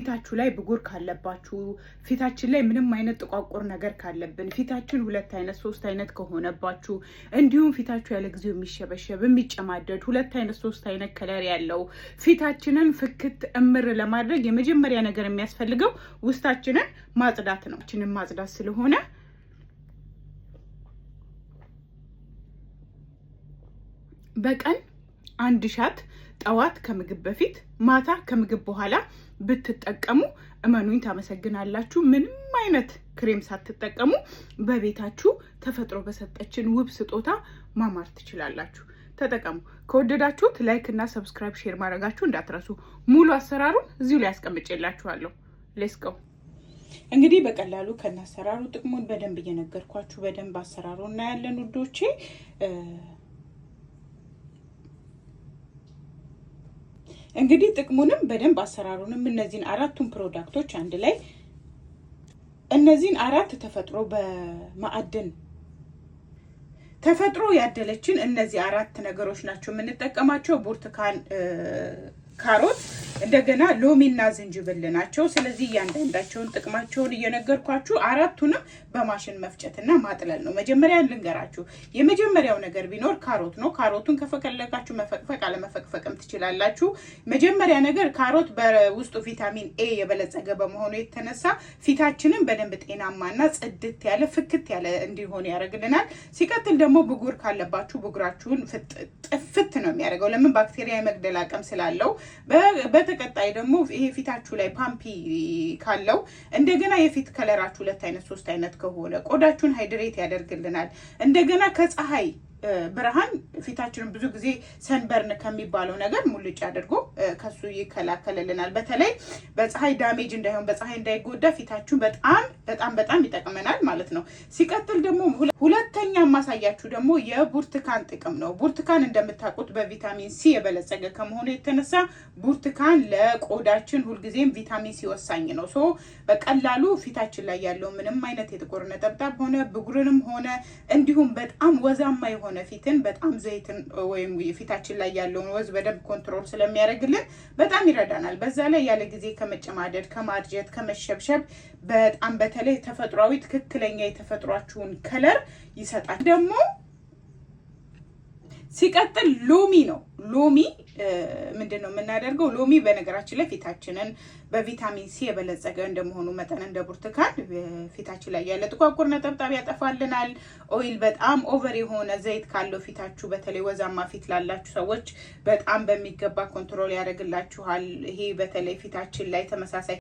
ፊታችሁ ላይ ብጉር ካለባችሁ ፊታችን ላይ ምንም አይነት ጥቋቁር ነገር ካለብን ፊታችን 2 አይነት 3 አይነት ከሆነባችሁ እንዲሁም ፊታችሁ ያለ ጊዜው የሚሸበሸብ የሚጨማደድ 2 አይነት 3 አይነት ከለር ያለው ፊታችንን ፍክት እምር ለማድረግ የመጀመሪያ ነገር የሚያስፈልገው ውስጣችንን ማጽዳት ነው። ፊታችንን ማጽዳት ስለሆነ በቀን 1 ሻት ጠዋት ከምግብ በፊት ማታ ከምግብ በኋላ ብትጠቀሙ እመኑኝ ታመሰግናላችሁ። ምንም አይነት ክሬም ሳትጠቀሙ በቤታችሁ ተፈጥሮ በሰጠችን ውብ ስጦታ ማማር ትችላላችሁ። ተጠቀሙ። ከወደዳችሁት ላይክ እና ሰብስክራይብ ሼር ማድረጋችሁ እንዳትረሱ። ሙሉ አሰራሩን እዚሁ ላይ አስቀምጬላችኋለሁ። ሌትስ ጎ። እንግዲህ በቀላሉ ከናሰራሩ ጥቅሙን በደንብ እየነገርኳችሁ በደንብ አሰራሩ እናያለን ውዶቼ። እንግዲህ ጥቅሙንም በደንብ አሰራሩንም እነዚህን 4ቱን ፕሮዳክቶች አንድ ላይ እነዚህን 4 ተፈጥሮ በማዕድን ተፈጥሮ ያደለችን እነዚህ 4 ነገሮች ናቸው የምንጠቀማቸው። ብርቱካን፣ ካሮት፣ እንደገና ሎሚና ዝንጅብል ናቸው። ስለዚህ እያንዳንዳቸውን ጥቅማቸውን እየነገርኳችሁ 4ቱንም በማሽን መፍጨትና ማጥለል ነው። መጀመሪያ ልንገራችሁ። የመጀመሪያው ነገር ቢኖር ካሮት ነው። ካሮቱን ከፈለጋችሁ መፈቅፈቅ አለመፈቅፈቅም ትችላላችሁ። መጀመሪያ ነገር ካሮት በውስጡ ቪታሚን ኤ የበለጸገ በመሆኑ የተነሳ ፊታችንን በደንብ ጤናማና ጽድት ያለ ፍክት ያለ እንዲሆን ያደርግልናል። ሲቀጥል ደግሞ ብጉር ካለባችሁ ብጉራችሁን ጥፍት ነው የሚያደርገው። ለምን? ባክቴሪያ የመግደል አቅም ስላለው። በተቀጣይ ደግሞ ይሄ ፊታችሁ ላይ ፓምፒ ካለው እንደገና የፊት ከለራችሁ 2 አይነት 3 አይነት ከሆነ ቆዳችሁን ሃይድሬት ያደርግልናል። እንደገና ከፀሐይ ብርሃን ፊታችንን ብዙ ጊዜ ሰንበርን ከሚባለው ነገር ሙልጭ አድርጎ ከሱ ይከላከልልናል። በተለይ በፀሐይ ዳሜጅ እንዳይሆን በፀሐይ እንዳይጎዳ ፊታችሁን በጣም ይጠቅመናል ማለት ነው። ሲቀጥል ደግሞ ሁለተኛ ማሳያችሁ ደግሞ የብርቱካን ጥቅም ነው። ብርቱካን እንደምታውቁት በቪታሚን ሲ የበለጸገ ከመሆኑ የተነሳ ብርቱካን ለቆዳችን ሁልጊዜም ቪታሚን ሲ ወሳኝ ነው። ሶ በቀላሉ ፊታችን ላይ ያለው ምንም አይነት የጥቁር ነጠብጣብ ሆነ ብጉርንም ሆነ እንዲሁም በጣም ወዛማ የሆነ ፊትን በጣም ዘይትን ወይም ፊታችን ላይ ያለውን ወዝ በደንብ ኮንትሮል ስለሚያደርግልን በጣም ይረዳናል። በዛ ላይ ያለ ጊዜ ከመጨማደድ ከማርጀት ከመሸብሸብ በጣም በተለይ ተፈጥሯዊ ትክክለኛ የተፈጥሯችሁን ከለር ይሰጣል። ደግሞ ሲቀጥል ሎሚ ነው። ሎሚ ምንድነው የምናደርገው? ሎሚ በነገራችን ላይ ፊታችንን በቪታሚን ሲ የበለጸገ እንደመሆኑ መጠን እንደ ብርቱካን ፊታችን ላይ ያለ ጥቋቁር ነጠብጣብ ያጠፋልናል። ኦይል በጣም ኦቨር የሆነ ዘይት ካለው ፊታችሁ በተለይ ወዛማ ፊት ላላችሁ ሰዎች በጣም በሚገባ ኮንትሮል ያደርግላችኋል። ይሄ በተለይ ፊታችን ላይ ተመሳሳይ